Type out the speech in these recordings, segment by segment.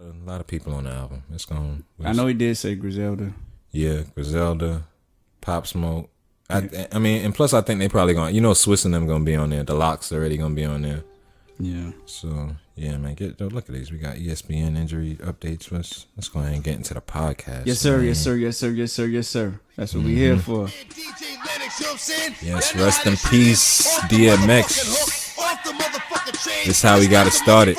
A lot of people on the album. It's going. I know he did say Griselda. Yeah, Griselda, Pop Smoke. I mean, and plus I think they probably going. Swiss and them gonna be on there. The Locks already gonna be on there. Yeah. So yeah, man, look at these. We got ESPN injury updates. Let's go ahead and get into the podcast. Yes, sir. Man. Yes, sir. Yes, sir. Yes, sir. Yes, sir. That's what we here for. Yes, rest in peace, DMX. This is how we got it started.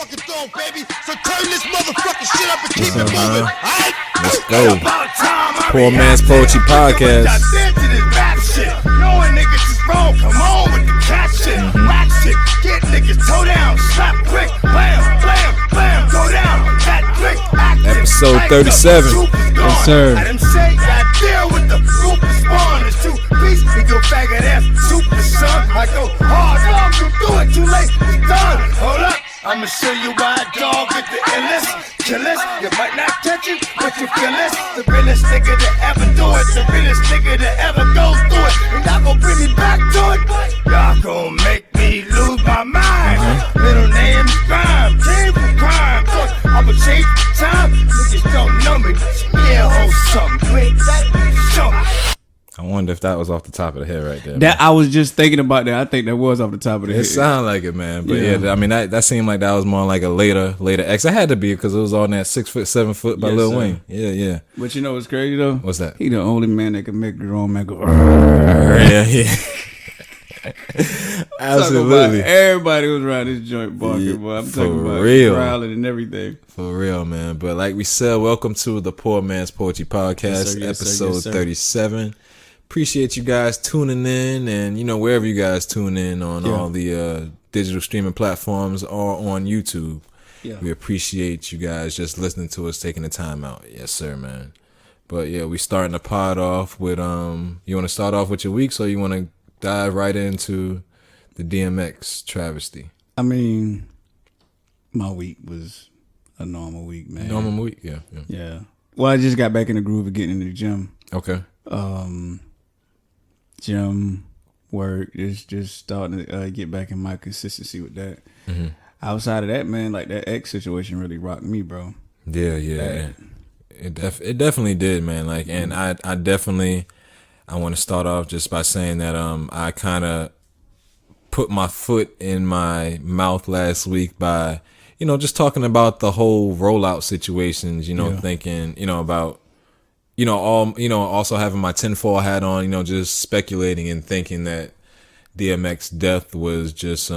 Let's go. Poor Man's Poetry Podcast. Knowing niggas is wrong, come on with the cat shit. Whack shit, get niggas toe down, slap quick, blam, blam, blam, go down, that quick, act Episode 37. Yes, sir. I done say I deal with the group of spawn. It's two piece, we go faggot ass, super son. I go hard, long, you do it, too late, it's done. Hold up, I'ma show you why a dog get the illest. Killers, you might not catch it, but you feel it. The realest nigga that ever do it, the realest nigga that ever go through it. And y'all gon' bring me back to it. Y'all gon' make me lose my mind. Middle name is Crime, came from crime. I'ma change the time, niggas don't know me. Yeah, hold something, wait, that show. I wonder if that was off the top of the head right there. That I was just thinking about that. I think that was off the top of the It head. sounded like it, man. But yeah, I mean that seemed like that was more like a later X. It had to be because it was on that 6 foot, 7 foot by Yes, Lil sir. Wayne. Yeah. But you know what's crazy though? What's that? He the only man that can make the wrong man go. Yeah. Absolutely. Everybody was around this joint barking, Yeah, boy. I'm for talking about real. growling and everything. For real, man. But like we said, welcome to the Poor Man's Poetry Podcast, Yes, sir, yes, sir, episode yes, sir. 37. Appreciate you guys tuning in, and wherever you guys tune in on all the digital streaming platforms or on YouTube. Yeah. We appreciate you guys just listening to us, taking the time out. Yes, sir, man. But yeah, we starting the pod off with you want to start off with your week, so you want to dive right into the DMX travesty. I mean, my week was a normal week, man. Normal week, yeah. Yeah. Well, I just got back in the groove of getting in the gym. Okay. Gym work just starting to get back in my consistency with that. Mm-hmm. Outside of that, man, like that X situation really rocked me, bro. Yeah. It definitely did, man. Like, and I definitely want to start off just by saying that I kind of put my foot in my mouth last week by just talking about the whole rollout situations. Thinking about also having my tinfoil hat on. Just speculating and thinking that DMX death was just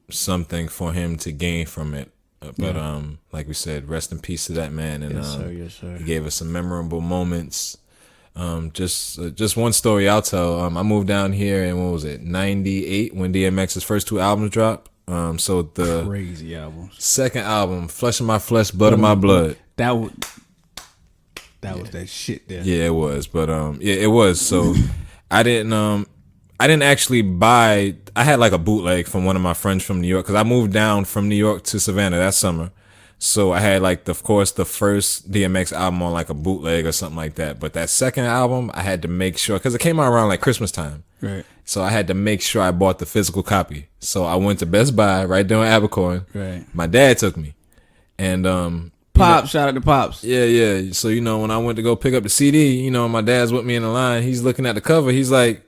something for him to gain from it. But like we said, rest in peace to that man. And Yes, sir. he gave us some memorable moments. Just one story I'll tell. I moved down here in, what was it, 98 when DMX's first 2 albums dropped. So the Crazy albums. second album, Flesh of My Flesh, Blood of My Blood. That was that shit there. Yeah, it was. But it was. So I didn't actually buy. I had like a bootleg from one of my friends from New York because I moved down from New York to Savannah that summer. So I had of course the first DMX album on like a bootleg or something like that. But that second album, I had to make sure because it came out around like Christmas time. Right. So I had to make sure I bought the physical copy. So I went to Best Buy right there in Abercorn. Right. My dad took me, and Pops, shout out to Pops. Yeah. So when I went to go pick up the CD, my dad's with me in the line. He's looking at the cover. He's like,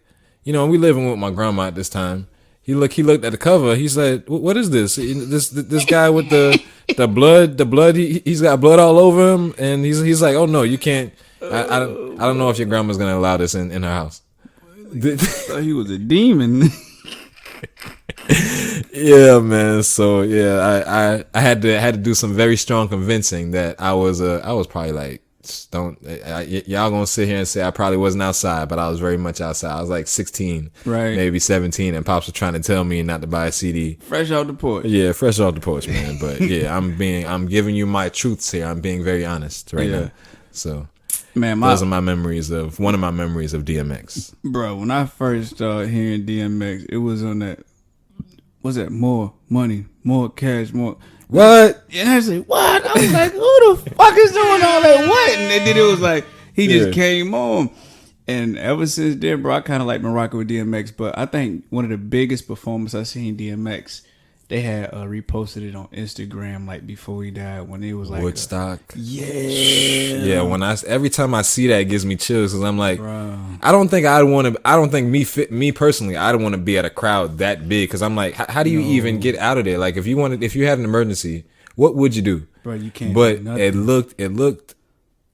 we living with my grandma at this time. He looked at the cover. He said, "What is this? This guy with the blood. He's got blood all over him." And he's like, "Oh no, you can't. I don't know if your grandma's gonna allow this in her house." Thought he was a demon. Yeah, man. So yeah, I had to do some very strong convincing that I was probably like, y'all gonna sit here and say I probably wasn't outside, but I was very much outside. I was like 16, Right. maybe 17, and Pops was trying to tell me not to buy a CD. Fresh out the porch. Yeah, fresh off the porch, man. But yeah, I'm giving you my truths here. I'm being very honest right now. So Man, those are one of my memories of DMX. bro, when I first started hearing DMX, it was on that. What's that? More money, more cash, more. What? And I said, what? I was like, who the fuck is doing all that? What? And then it was like, he just came on. And ever since then, bro, I kind of like been rocking with DMX. But I think one of the biggest performances I seen DMX They had reposted it on Instagram like before he died when it was like Woodstock. Yeah. When every time I see that, it gives me chills because I'm like, Bruh. I don't think I'd want to. I don't think me personally, I don't want to be at a crowd that big because I'm like, how do you even get out of there? Like if you had an emergency, what would you do? Bro, you can't. But do nothing. it looked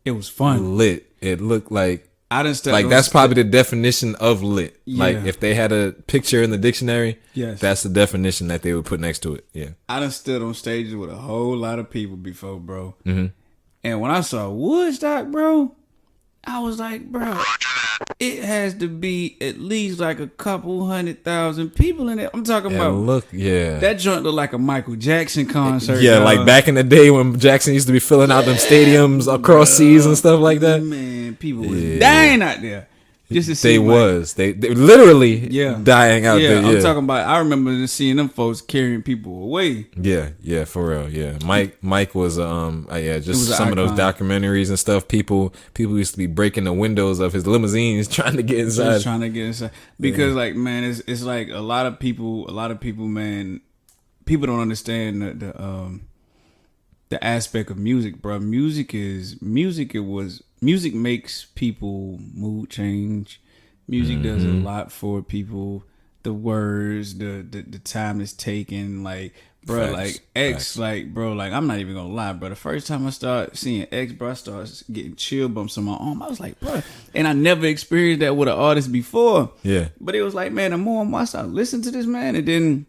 It was fun. lit. It looked like. I didn't step Like that's probably the definition of lit. Like Yeah. if they had a picture in the dictionary, Yes. that's the definition that they would put next to it. Yeah. I done stood on stages with a whole lot of people before, bro. Mm-hmm. And when I saw Woodstock, bro, I was like, bro, it has to be at least like a couple 100,000 people in it. I'm talking about that joint looked like a Michael Jackson concert. Yeah, dog. like back in the day when Jackson used to be filling out them stadiums across seas and stuff like that. Man, people was dying out there. Just to see they literally dying out there. Yeah, I'm talking about. I remember just seeing them folks carrying people away. Yeah, for real. Yeah, Mike was just some of those documentaries and stuff. People used to be breaking the windows of his limousines trying to get inside. Just trying to get inside because like man, it's like a lot of people, man. People don't understand the aspect of music, bro. Music makes people mood change. Music does a lot for people. The words, the time it's taken, like bro, Facts. like X, like bro, like I'm not even gonna lie, bro. The first time I started seeing X, bro, I started getting chill bumps on my arm. I was like, bro, and I never experienced that with an artist before. Yeah, but it was like, man, the more and more I started listening to this man, and then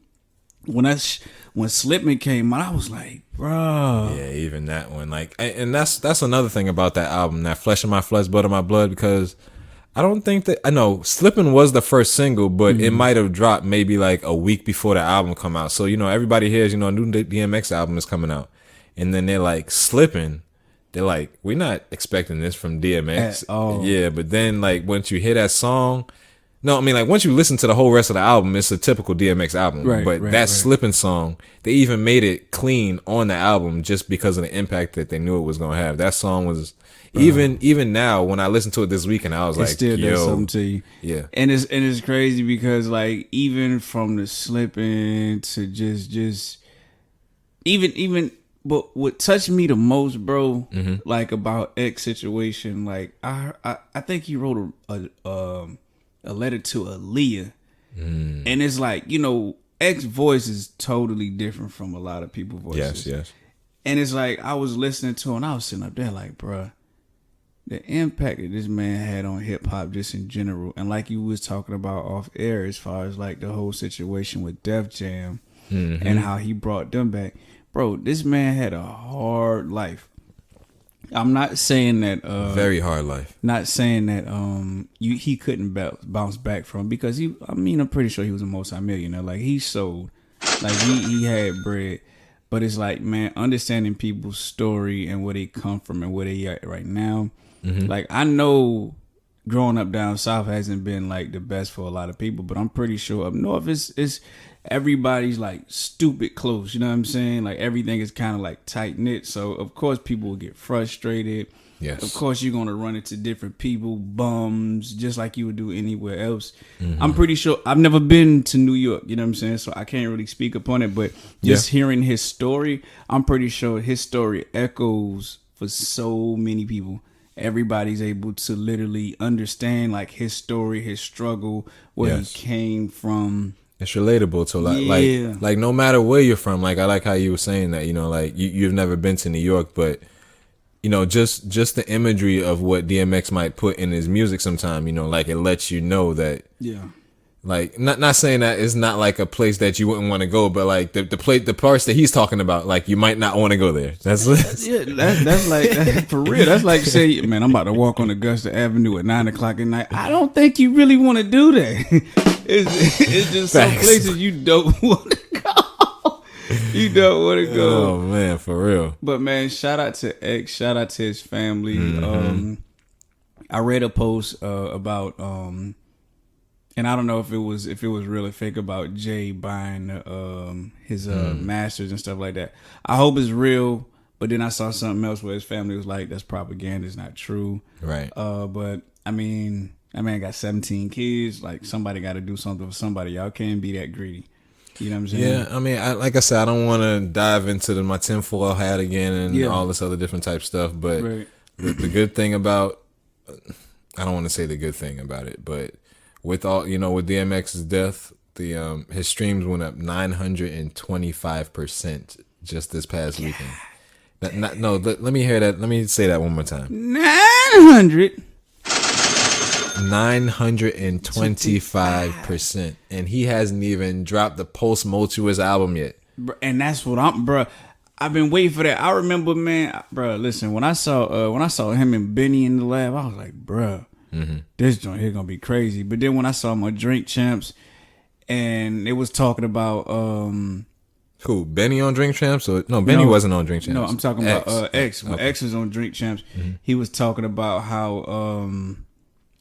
when Slipman came out, I was like, bro. Yeah, even that one. Like, and that's another thing about that album, that Flesh of My Flesh, Blood of My Blood, because I don't think that, I know Slippin' was the first single, but it might have dropped maybe like a week before the album come out. So, everybody hears, a new DMX album is coming out. And then they're like, Slippin'. They're like, we're not expecting this from DMX. At all. Yeah, but then like once you hear that song, no, I mean, like, once you listen to the whole rest of the album, it's a typical DMX album. Right, but right, that right. Slippin' song, they even made it clean on the album just because of the impact that they knew it was going to have. That song was, even now, when I listened to it this weekend, I was like, still yo. does something to you. Yeah. And it's crazy because, like, even from the Slippin' to just even but what touched me the most, bro, like, about X situation, like, I think he wrote a letter to Aaliyah. And it's like, X voice is totally different from a lot of people's voices. Yes. And it's like, I was listening to it and I was sitting up there like, bruh, the impact that this man had on hip hop just in general. And like you was talking about off air as far as like the whole situation with Def Jam and how he brought them back. Bro, this man had a hard life. I'm not saying that Very hard life. Not saying that he couldn't bounce back from, because I'm pretty sure he was a multi-millionaire. Like, he sold, like he had bread. But it's like, man, understanding people's story and where they come from and where they at right now. Like, I know growing up down south hasn't been like the best for a lot of people, but I'm pretty sure up north it's everybody's like stupid close. You know what I'm saying? Like, everything is kind of like tight knit. So of course people will get frustrated. Yes. Of course you're gonna run into different people, bums, just like you would do anywhere else. I'm pretty sure, I've never been to New York, you know what I'm saying? So I can't really speak upon it, but just hearing his story, I'm pretty sure his story echoes for so many people. Everybody's able to literally understand like his story, his struggle, where he came from. It's relatable to like no matter where you're from. Like, I like how you were saying that, like you've never been to New York, but just the imagery of what DMX might put in his music sometime, like it lets you know that, like, not saying that it's not like a place that you wouldn't want to go, but like the parts that he's talking about, like, you might not want to go there. That's like for real. That's like, say, man, I'm about to walk on Augusta Avenue at 9:00 at night. I don't think you really want to do that. It's just some places you don't want to go. You don't want to go. Oh man, for real. But man, shout out to X. Shout out to his family. I read a post about and I don't know if it was real or fake, about Jay buying his masters and stuff like that. I hope it's real. But then I saw something else where his family was like, that's propaganda, it's not true. Right. But I mean, that man got 17 kids. Like, somebody got to do something for somebody. Y'all can't be that greedy. You know what I'm saying? Yeah, I mean, like I said, I don't want to dive into my tinfoil hat again and all this other different type stuff. But Right. the good thing about, I don't want to say the good thing about it, but with all with DMX's death, his streams went up 925% just this past weekend. Let me hear that. Let me say that one more time. 900. 925%, and he hasn't even dropped the Post Multuous album yet. And that's what bruh. I've been waiting for that. I remember, man, bruh. Listen, when I saw him and Benny in the lab, I was like, bruh, this joint here gonna be crazy. But then when I saw him on Drink Champs, and it was talking about Who, Benny on Drink Champs? Or no, Benny wasn't on Drink Champs. No, I'm talking about X. When X was on Drink Champs, he was talking about how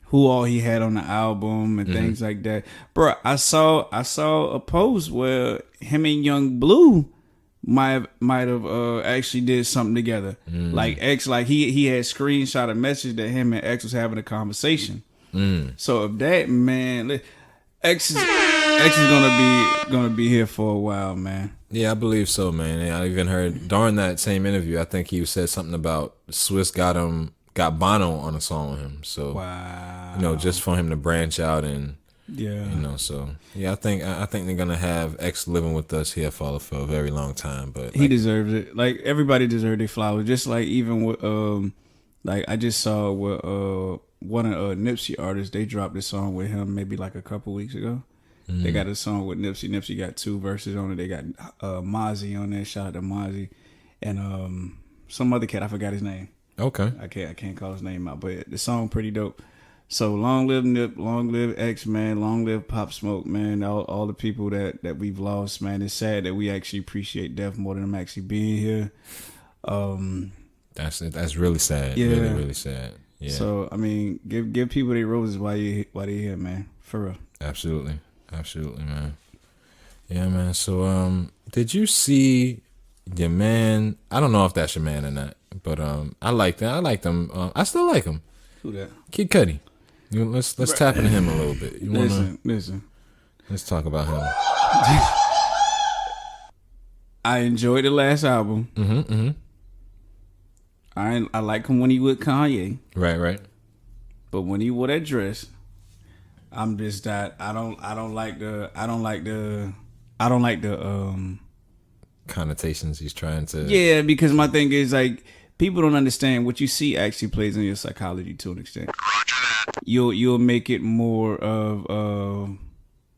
who all he had on the album and things like that. Bro, I saw a post where him and Young Blue might have actually did something together. Like X, like he had screenshot a message that him and X was having a conversation. So if that, man, X is gonna be here for a while, man. Yeah, I believe so, man. And I even heard during that same interview, I think he said something about Swiss got Bono on a song with him. So Wow. just for him to branch out and Yeah. so yeah, I think they're gonna have X living with us here for a very long time. But He deserves it. Like everybody deserves their flowers. Just like even with like I just saw with one of Nipsey artists, they dropped a song with him maybe like a couple weeks ago. They got a song with Nipsey. Nipsey got 2 verses on it. They got Mozzie on there. Shout out to Mozzie and some other cat. I forgot his name. okay, I can't call his name out, but the song pretty dope. So long live Nip, long live X, man, long live Pop Smoke, man. All the people that we've lost, man. It's sad that we actually appreciate death more than them actually being here. that's it. That's really sad. Yeah. Really, really sad. Yeah, So I mean, give people their roses while they here, man. For real. absolutely, man. Yeah, man. So did you see your man? I don't know if that's your man or not, but I like that. I like them. I still like him. Who that? Kid Cudi. Let's tap into him a little bit. You wanna Listen. let's talk about him. I enjoyed the last album. Mm-hmm. I like him when he with Kanye, Right. but when he wore that dress, I'm just that I don't like the Connotations he's trying to. Yeah, because my thing is like people don't understand what you see actually plays on your psychology to an extent. You'll make it more of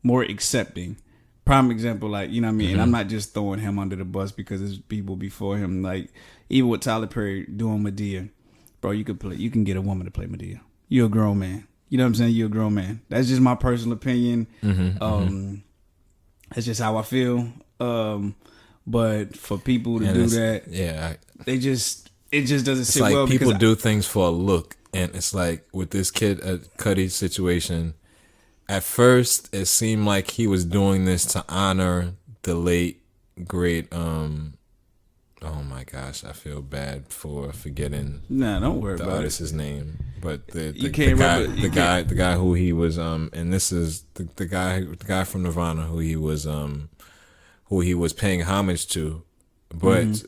more accepting. Prime example, like you know what I mean. And I'm not just throwing him under the bus because there's people before him. Like even with Tyler Perry doing Medea, bro, you can get a woman to play Medea. You're a grown man. You know what I'm saying? You're a grown man. That's just my personal opinion. That's just how I feel. But for people to do that, it just doesn't It's sit like well. people because do things for a look, and it's like with this Kid Cudi situation. At first, it seemed like he was doing this to honor the late great. Oh my gosh, I feel bad for forgetting Nah, don't worry the about it. artist's name, but the guy who he was and this is the guy from Nirvana who he was paying homage to, but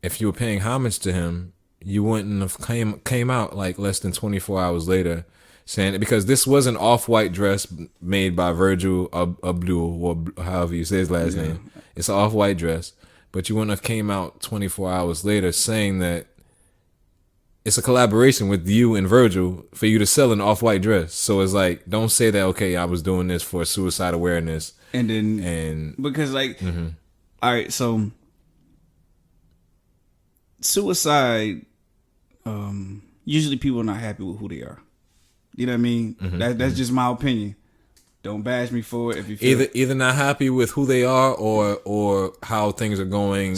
if you were paying homage to him, you wouldn't have came out like less than 24 hours later saying it, because this was an off-white dress made by Virgil Abloh, or however you say his last name. It's an off-white dress, but you wouldn't have came out 24 hours later saying that it's a collaboration with you and Virgil for you to sell an off-white dress. So it's like, don't say that, okay, I was doing this for suicide awareness. And because like, all right, so suicide, usually people are not happy with who they are. You know what I mean? That's just my opinion. Don't bash me for it if you feel either not happy with who they are or how things are going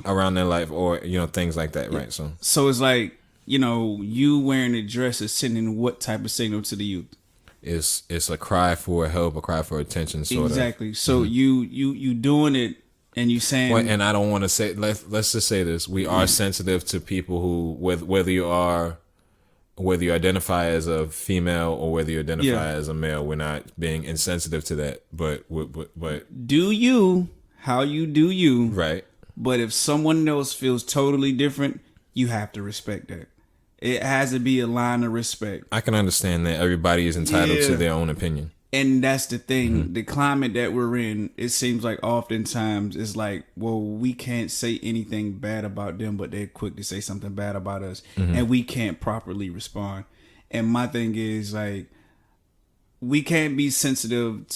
around their life, or things like that, right? So it's like, you wearing a dress is sending what type of signal to the youth? It's a cry for help, a cry for attention, sort of. Exactly. So you doing it and you saying, well, and I don't want to say, let's just say this: we are sensitive to people who, whether you are whether you identify as a female or whether you identify Yeah. as a male. We're not being insensitive to that, but Do you how you do you. right. But if someone else feels totally different, you have to respect that. It has to be a line of respect. I can understand that everybody is entitled Yeah. to their own opinion. And that's the thing. The climate that we're in, it seems like oftentimes it's like, well, we can't say anything bad about them, but they're quick to say something bad about us, and we can't properly respond. And my thing is like, we can be sensitive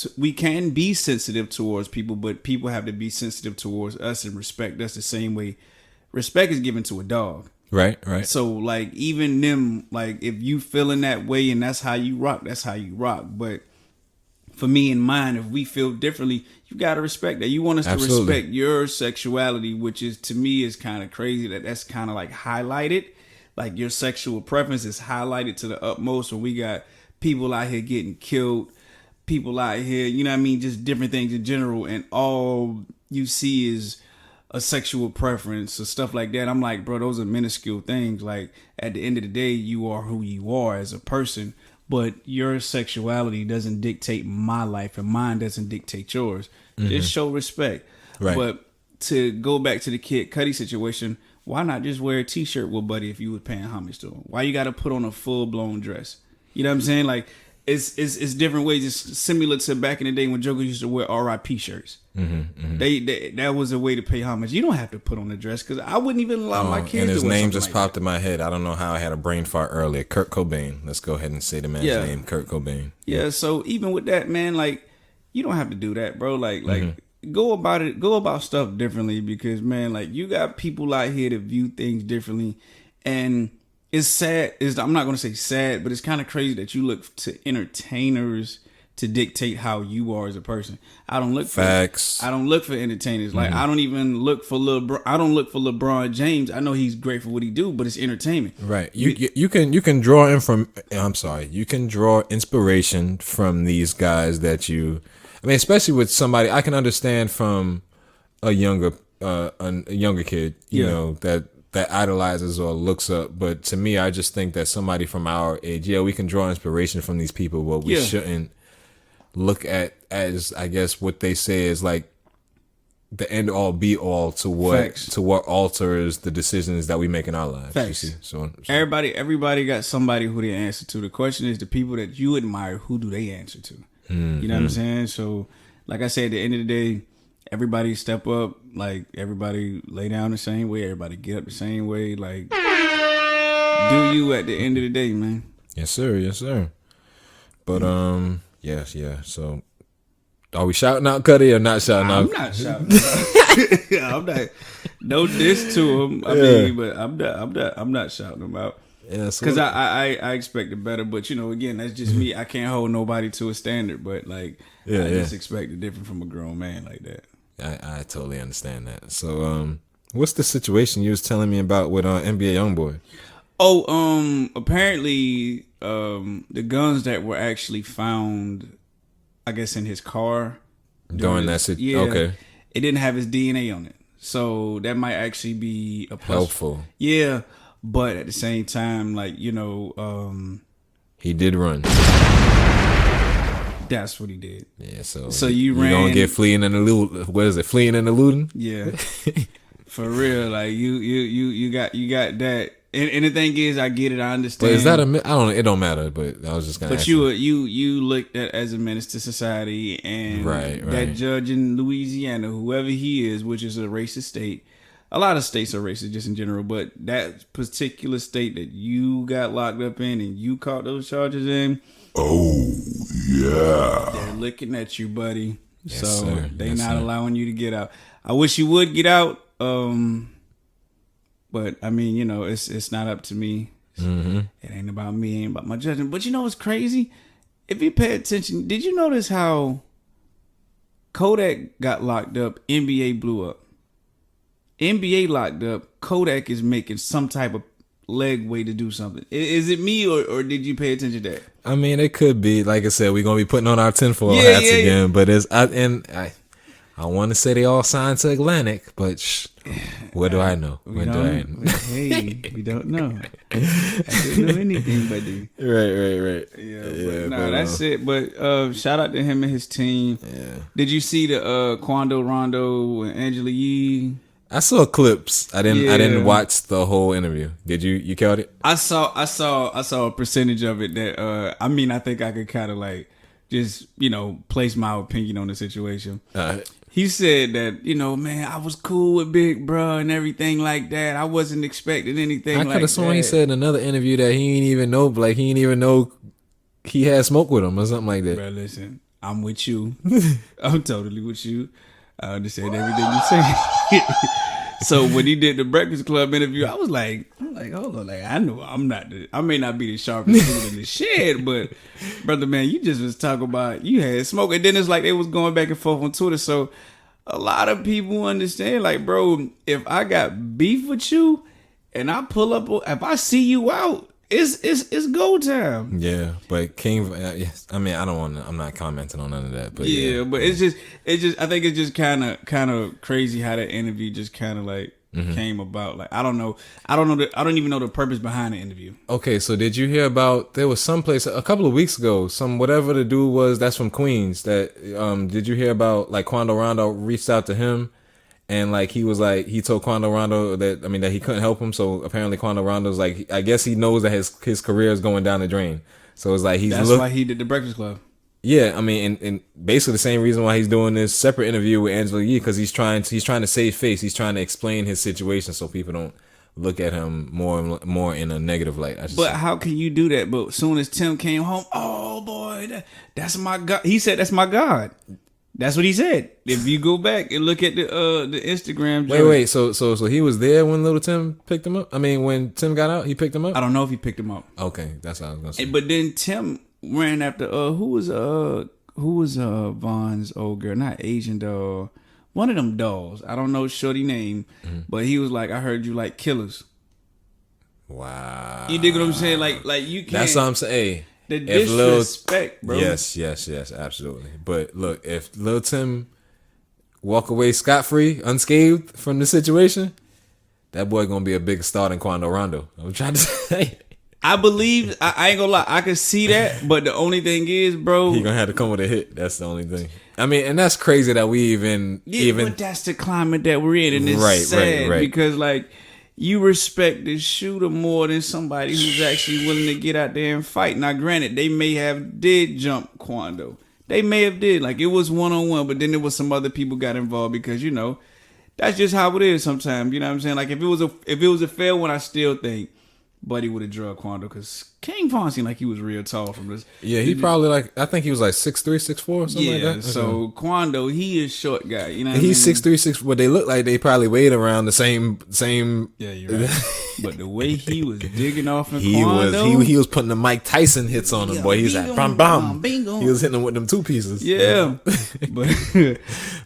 towards people, but people have to be sensitive towards us and respect us the same way respect is given to a dog. Right. So like even them, like if you feeling that way and that's how you rock, that's how you rock. But for me and mine, if we feel differently, you gotta respect that. You want us Absolutely. to respect your sexuality, which is to me is kind of crazy that that's kind of like highlighted, like your sexual preference is highlighted to the utmost. When we got people out here getting killed, people out here, you know what I mean, just different things in general, and all you see is a sexual preference or stuff like that. I'm like, bro, those are minuscule things. Like at the end of the day, you are who you are as a person, but your sexuality doesn't dictate my life and mine doesn't dictate yours. Just show respect. Right. But to go back to the Kid Cudi situation, why not just wear a t-shirt with Buddy if you was paying homage to him? Why you got to put on a full-blown dress? You know what I'm saying? Like it's different ways. It's similar to back in the day when Joker used to wear R.I.P. shirts. They that was a way to pay homage. You don't have to put on a dress because I wouldn't even allow my kids. And his to wear name something just like popped in my head. I don't know how I had a brain fart earlier. Kurt Cobain. Let's go ahead and say the man's Yeah. name, Kurt Cobain. Yeah, so even with that, man, like you don't have to do that, bro. Like go about stuff differently because man, like you got people out here that view things differently, and it's sad. I'm not gonna say sad, but it's kind of crazy that you look to entertainers to dictate how you are as a person. I don't look Facts. I don't look for entertainers. Like I don't even look for LeBron James. I know he's great for what he do, but it's entertainment. Right. You can draw in from. I'm sorry. You can draw inspiration from these guys that you. I mean, especially with somebody I can understand from a younger kid. You Yeah. know that idolizes or looks up. But to me, I just think that somebody from our age, yeah, we can draw inspiration from these people, but we Yeah. shouldn't look at as I guess what they say is like the end all be all to Facts. what alters the decisions that we make in our lives. Facts. You see? So Everybody got somebody who they answer to. The question is the people that you admire, who do they answer to? You know what I'm saying? So, like I said, at the end of the day, everybody step up. Like everybody lay down the same way. Everybody get up the same way. Like do you at the end of the day, man? Yes, sir. Yes, sir. But yes, yeah. So, are we shouting out Cudi or not shouting I'm out? not shouting. I'm not. No diss to him. I mean, but I'm not shouting him out. Yeah, so Because I expected better, but you know, again, that's just me. I can't hold nobody to a standard, but like, Yeah, I yeah. just expected different from a grown man like that. I totally understand that. So, what's the situation you was telling me about with NBA YoungBoy? Oh, apparently, the guns that were actually found, I guess, in his car During that okay. it didn't have his DNA on it, so that might actually be a plus. Helpful. Yeah, but at the same time, like you know, He did run. that's what he did. Yeah, so you gonna ran- get fleeing and eluding. What is it? Fleeing and eluding? Yeah, for real. Like you got that. And the thing is, I get it. I understand. But is that I don't know. It don't matter. But I was just gonna. But ask you looked at as a menace to society, and Right. that judge in Louisiana, whoever he is, which is a racist state. A lot of states are racist just in general, but that particular state that you got locked up in and you caught those charges in, they're looking at you, buddy. Yes, so sir. they Yes, not sir. allowing you to get out. I wish you would get out, but I mean, you know, it's not up to me. Mm-hmm. It ain't about me, it ain't about my judgment. But you know what's crazy? If you pay attention, did you notice how Kodak got locked up, NBA blew up? NBA locked up, Kodak is making some type of leg way to do something. Is it me or did you pay attention to that? I mean, it could be. Like I said, we're gonna be putting on our tinfoil Yeah, hats yeah, again. But I'm I want to say they all signed to Atlantic, but what do I know? We don't know. I didn't know anything but the. Right. Yeah, that's it. But shout out to him and his team. Yeah. Did you see the Quando Rondo and Angela Yee? I saw clips. I didn't Yeah. watch the whole interview. Did you? You caught it? I saw a percentage of it that I think I could kind of like just place my opinion on the situation. He said that man, I was cool with Big Bro and everything like that. I wasn't expecting anything. I like could have sworn that. he said in another interview that he didn't even know. Like he didn't even know he had smoke with him or something like that. Bro, listen, I'm with you. I'm totally with you. I understand everything you say. So when he did the Breakfast Club interview, I was like, hold on, like I know I may not be the sharpest tool in the shed, but brother, man, you just was talking about you had smoke, and then it's like they was going back and forth on Twitter. So a lot of people understand, like, bro, if I got beef with you and I pull up, if I see you out, it's go time. Yeah, but King. Yes, I mean, I'm not commenting on none of that. But yeah, but it's just. I think it's just kind of crazy how that interview just kind of like came about. Like I don't know. I don't even know the purpose behind the interview. Okay, so did you hear about? There was some place a couple of weeks ago. Whatever the dude was that's from Queens. That did you hear about? Like Quando Rondo reached out to him. And like he was like he told Quando Rondo that he couldn't help him. So apparently Quando Rondo's like I guess he knows that his career is going down the drain. So it's like that's why he did the Breakfast Club. Yeah, I mean, and basically the same reason why he's doing this separate interview with Angela Yee because he's trying to save face. He's trying to explain his situation so people don't look at him more in a negative light. But how can you do that? But as soon as Tim came home, oh boy, that's my God. He said that's my God. That's what he said. If you go back and look at the Instagram. Wait. So he was there when Little Tim picked him up? I mean, when Tim got out, he picked him up? I don't know if he picked him up. Okay, that's what I was gonna say. But then Tim ran after who was Von's old girl? Not Asian doll. One of them dolls. I don't know shorty name, but he was like, I heard you like killers. Wow. You dig what I'm saying? Like you can't. That's what I'm saying. The disrespect, bro. Yes, absolutely. But look, if Lil Tim walk away scot-free, unscathed from the situation, that boy gonna be a big star than Quando Rondo. I'm trying to say. I believe, I ain't gonna lie, I could see that, but the only thing is, bro, he gonna have to come with a hit. That's the only thing. I mean, and that's crazy that we even. But that's the climate that we're in, and it's sad because like. You respect the shooter more than somebody who's actually willing to get out there and fight. Now, granted, they may have did jump Quando. They may have did. Like, it was one-on-one, but then there was some other people got involved because, that's just how it is sometimes. You know what I'm saying? Like, if it was a fair one, I still think Buddy would have drugged Quando because King Von seemed like he was real tall from this. Yeah, he probably I think he was like 6'3", 6'4", or something like that. Yeah, so Quando, he is short guy. You know, he's 6'3", 6'4". What they look like, they probably weighed around the same. Yeah, you're right. But the way he was digging off in Quando, he was putting the Mike Tyson hits on him, boy. He's like bam bam. He was hitting him with them two pieces. Yeah, but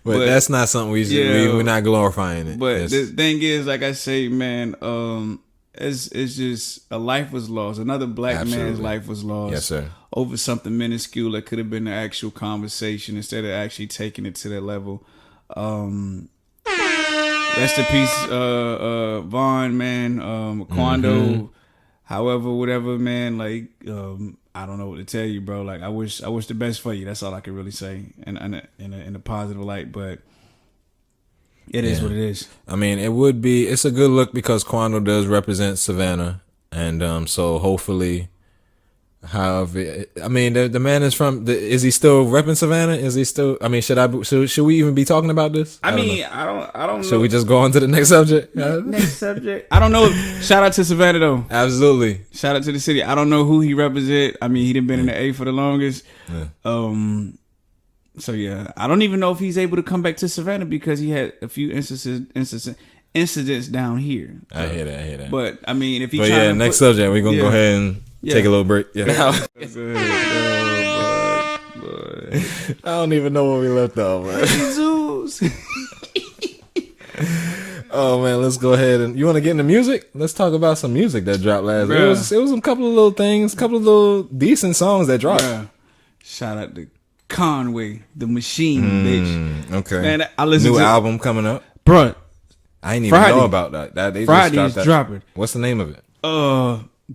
that's not something we're not glorifying it. But the thing is, like I say, man. It's just a life was lost. Another black man's life was lost. Yes, sir. Over something minuscule that could have been an actual conversation instead of actually taking it to that level. Rest in peace, Von, man. Quando, however, whatever, man. Like, I don't know what to tell you, bro. Like, I wish the best for you. That's all I can really say, in a positive light. But. It is what it is. I mean, it's a good look because Quando does represent Savannah. And so hopefully, however, I mean, the man is is he still repping Savannah? Is he still, I mean, should we even be talking about this? I don't know. Should we just go on to the next subject? Next subject. I don't know. Shout out to Savannah though. Absolutely. Shout out to the city. I don't know who he represent. I mean, he done been in the A for the longest. Yeah. So yeah, I don't even know if he's able to come back to Savannah because he had a few incidents down here. I hear that. But I mean, if he. But yeah, next subject, we're gonna go ahead and take a little break. Yeah. I don't even know where we left off, man. Oh man, let's go ahead and you want to get into music? Let's talk about some music that dropped last week. It was a couple of little things, couple of little decent songs that dropped. Shout out to Conway, the Machine, bitch. Okay. Man, I listened New to album coming up. Bruh, I didn't even Friday. know about that. They Friday just is dropped that. dropping. What's the name of it?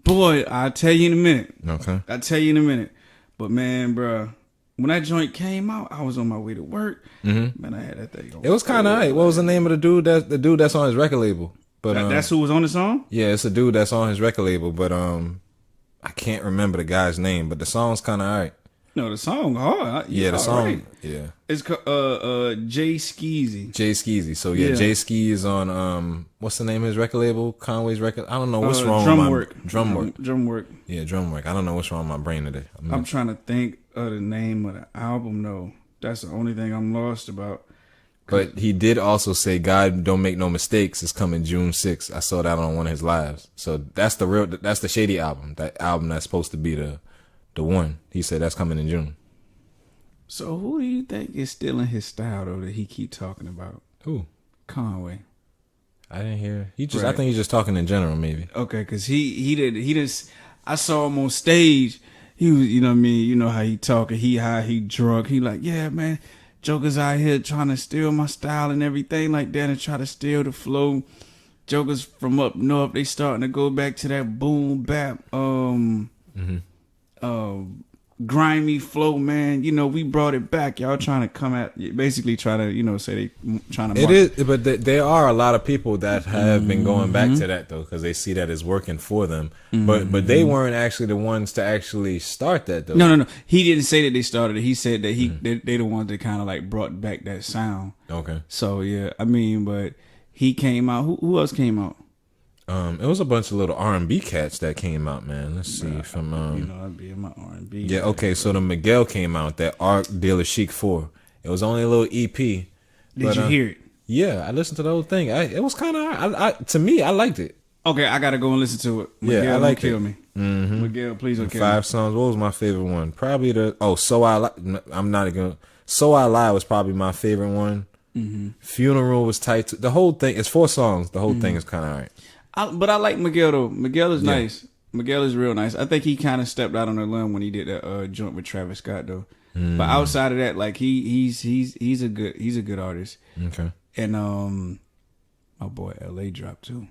Boy, I'll tell you in a minute. Okay. I'll tell you in a minute. But man, bruh, when that joint came out, I was on my way to work. Mm-hmm. Man, I had that thing on. It was kind of alright. What was the name of the dude that's on his record label? But That's who was on the song? yeah, it's a dude that's on his record label. But I can't remember the guy's name. But the song's kind of alright. No, the song hard. Yeah, the song. Right. Yeah. It's Jay Skeezy. Jay Skeezy. So yeah, Yeah. Jay Ski is on what's the name of his record label? Conway's record. I don't know what's wrong Drumwork. with my Drumwork. Drumwork. Yeah, Drumwork. I don't know what's wrong with my brain today. I'm trying to think of the name of the album though. That's the only thing I'm lost about. But he did also say God Don't Make No Mistakes is coming June 6th. I saw that on one of his lives. So that's the Shady album. That album that's supposed to be the one. He said that's coming in June. So who do you think is stealing his style though that he keep talking about? Who? Conway. I didn't hear. I Right. think he's just talking in general, maybe. Okay, cause he just I saw him on stage. He was, you know what I mean, you know how he talking, he high, he drunk. He like, yeah, man, jokers out here trying to steal my style and everything like that and try to steal the flow. Jokers from up north, they starting to go back to that boom bap, grimy flow, man. You know, we brought it back. Y'all trying to come at, basically try to, you know, say they trying to. It is, but there are a lot of people that have been going back to that though, because they see that it's working for them. But they weren't actually the ones to actually start that though. No. He didn't say that they started it. He said that they the ones that kind of like brought back that sound. Okay. So yeah, I mean, but he came out. Who else came out? It was a bunch of little R&B cats that came out, man. Let's see from You know, I'd be in my R&B. yeah, okay. So the Miguel came out, that Art Dealer Chic 4. It was only a little EP. Did you hear it? Yeah, I listened to the whole thing. It was kind of to me, I liked it. Okay, I gotta go and listen to it. Yeah, Miguel, I like don't kill it. me. Mm-hmm. Miguel, please don't kill 5 me. songs. What was my favorite one? Probably So I Lie. I'm not gonna. So I Lie was probably my favorite one. Mm-hmm. Funeral was tight. The whole thing. It's 4 songs. The whole thing is kind of alright. But I like Miguel though. Miguel is nice. Miguel is real nice. I think he kind of stepped out on the limb when he did that joint with Travis Scott though. But outside of that, like he's a good artist. Okay. And my boy LA dropped too.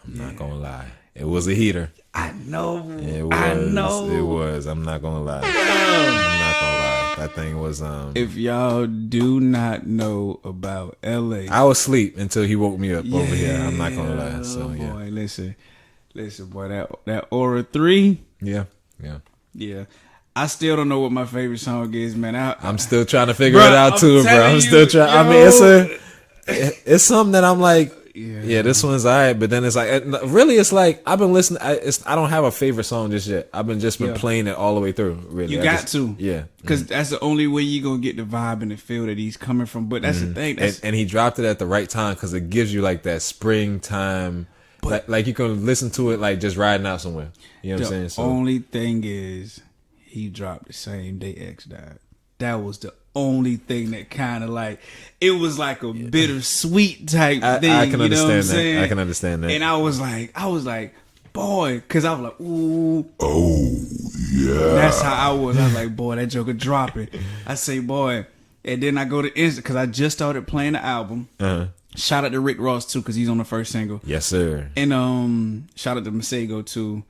I'm not gonna lie. It was a heater. I know. It was. I know. It was. I'm not gonna lie. I'm not gonna lie. That thing was. If y'all do not know about LA, I was asleep until he woke me up over here. I'm not gonna lie. So boy, yeah. listen, boy, that Aura 3, Yeah. yeah. I still don't know what my favorite song is, man. I'm still trying to figure Bruh, it out I'm too, bro. telling I'm still you, trying. I yo. mean, it's something that I'm like, yeah, this one's alright. But then it's like, really, it's like I've been listening. I don't have a favorite song just yet. I've been playing it all the way through. Really, You got to. Yeah, Because that's the only way you're going to get the vibe and the feel that he's coming from. But that's the thing. and he dropped it at the right time because it gives you like that springtime. Like you can listen to it like just riding out somewhere. You know what I'm saying? The So only thing is, he dropped the same day X died. That was the only thing that kind of like, it was like a bittersweet type thing. I can you know what I'm understand that. saying? I can understand that. And I was like, boy, because I was like, ooh. Oh, yeah. That's how I was. I was like, boy, that joker dropping. I say, boy. And then I go to Instant because I just started playing the album. Shout out to Rick Ross too because he's on the first single. Yes, sir. And shout out to Masego too.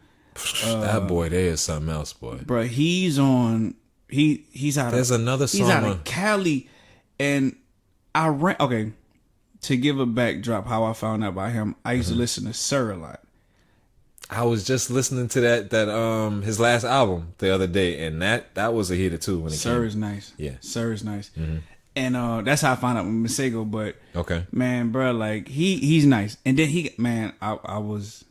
That boy, there is something else, boy. Bro, he's on. He's out. There's another song He's out on- of Cali, and I ran. Okay, to give a backdrop, how I found out about him. I used to listen to Sir a lot. I was just listening to that his last album the other day, and that was a hitter too when it Sir came. is nice. Yeah. Sir is nice. And that's how I found out with Masego. But Okay. man, bro, like he's nice. And then I was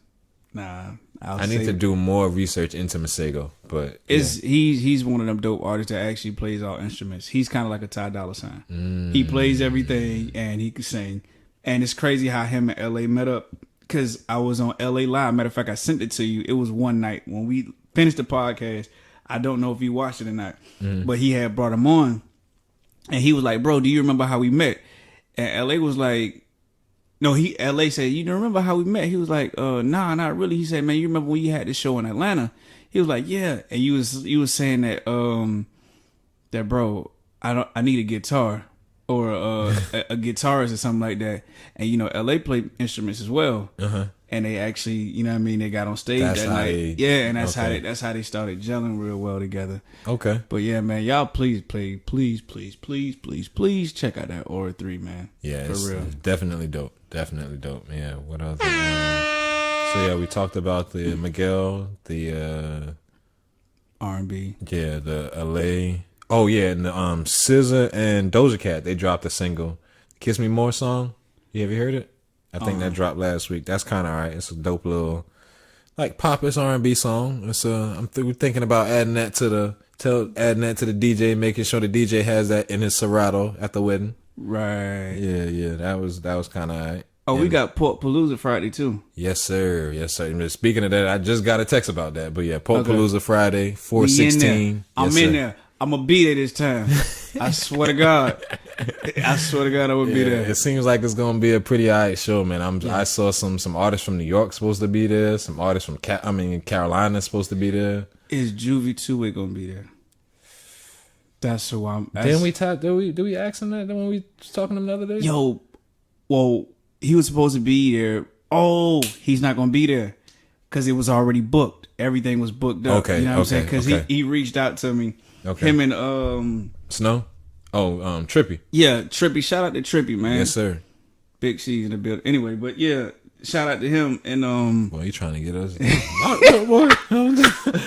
nah. I need to do more research into Masego, but He's one of them dope artists that actually plays all instruments. He's kind of like a Ty Dolla $ign. He plays everything and he can sing. And it's crazy how him and LA met up because I was on LA Live. Matter of fact, I sent it to you. It was one night when we finished the podcast. I don't know if you watched it or not, but he had brought him on, and he was like, "Bro, do you remember how we met?" And LA was like, "No." LA said, "You don't remember how we met?" He was like, "Nah, not really." He said, "Man, you remember when you had this show in Atlanta?" He was like, "Yeah." And you was saying that that, bro, I need a guitar or a guitarist or something like that. And you know, LA play instruments as well. And they actually, you know what I mean, they got on stage That's that how night. they- And that's okay. how they started gelling real well together. Okay. But yeah, man, y'all please check out that Aura 3, man. Yeah, for it's real. definitely dope. Definitely dope. Yeah. What else? So yeah, we talked about the Miguel, the R&B. the LA. Oh yeah, and the SZA and Doja Cat, they dropped a single, "Kiss Me More" song. Have you heard it? I think that dropped last week. That's kind of alright. It's a dope little like popish R&B song. It's we're thinking about adding that to the DJ, making sure the DJ has that in his Serato at the wedding. Right. Yeah, that was kind of alright. Oh, we got Port Palooza Friday too. Yes, sir. And speaking of that, I just got a text about that. But yeah, Port Palooza Friday, We 4/16. in there. I'm in there. I'm gonna be there this time. I swear to God. I will be there. It seems like it's gonna be a pretty alright show, man. I saw some artists from New York supposed to be there. Some artists from Carolina supposed to be there. Is Juvie 2 gonna be there? That's who I'm. Did we ask him that when we was talking to him the other day? Yo, well, he was supposed to be there. Oh, he's not gonna be there because it was already booked. Everything was booked up. Okay, you know what I'm saying? Because okay. he reached out to me. Okay. Him and Snow? Oh, Trippy. yeah, Trippy. Shout out to Trippy, man. Yes, sir. Big C's in the building. Anyway, but yeah, shout out to him and Boy, you trying to get us?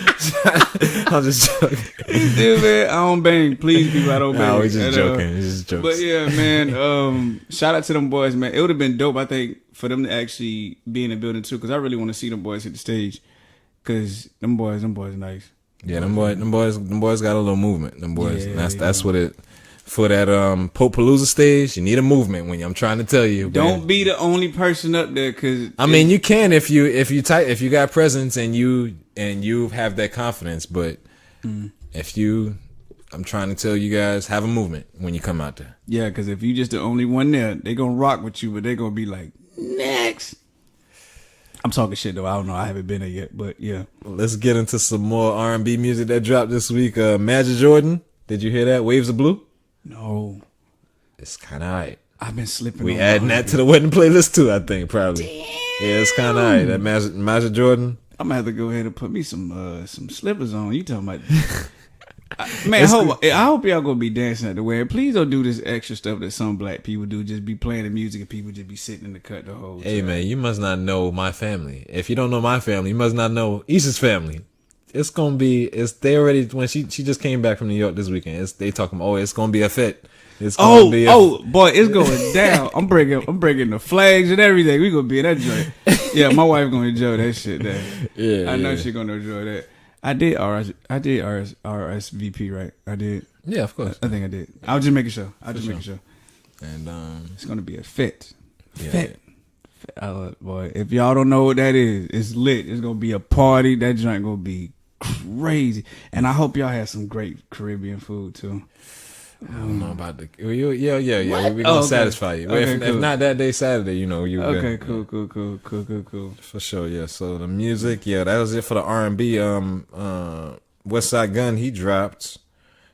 I'm just joking. dude, man, I don't bang. Please, people, I don't bang. No, we just And, joking. It's just jokes. But yeah, man, shout out to them boys, man. It would have been dope, I think, for them to actually be in the building too, because I really want to see them boys hit the stage, because them boys nice. Yeah, them boys got a little movement. Them boys, Yeah, that's what it for that Port Palooza stage. You need a movement I'm trying to tell you. Don't man. be the only person up there, because I mean, you can if you got presence and you have that confidence, but I'm trying to tell you guys, have a movement when you come out there. yeah, because if you just the only one there, they gonna rock with you, but they gonna be like next. I'm talking shit though. I don't know. I haven't been there yet, but yeah. Let's get into some more R&B music that dropped this week. Magic Jordan, did you hear that? Waves of Blue. No, It's kind of alright. I've been slipping. We on adding my- that to the wedding playlist too, I think, probably. Yeah, it's kind of alright. That Magic Jordan. I'm gonna have to go ahead and put me some slippers on. You talking about? Man, I hope y'all gonna be dancing at the wedding. Please don't do this extra stuff that some black people do. Just be playing the music and people just be sitting in the cut the whole Hey time. man, you must not know my family. If you don't know my family, you must not know Issa's family. It's gonna be. They already when she just came back from New York this weekend. They talking. Oh, it's gonna be a fit. It's gonna be Boy, it's going down. I'm bringing the flags and everything. We gonna be in that joint. Yeah, my wife gonna enjoy that shit. There, Yeah, I know yeah. she gonna enjoy that. I did RSVP, right? I did. Yeah, of course. I think I did. I was just making sure. Making sure. And It's gonna be a fit. yeah, Fit. Boy, if y'all don't know what that is, it's lit. It's gonna be a party. That joint gonna be crazy. And I hope y'all have some great Caribbean food too. I don't know about the. Yeah. We're gonna Oh, okay. satisfy you. Okay, if cool. not that day, Saturday, you Okay, good. cool. For sure, yeah. So the music, yeah, that was it for the R&B. Westside Gunn, he dropped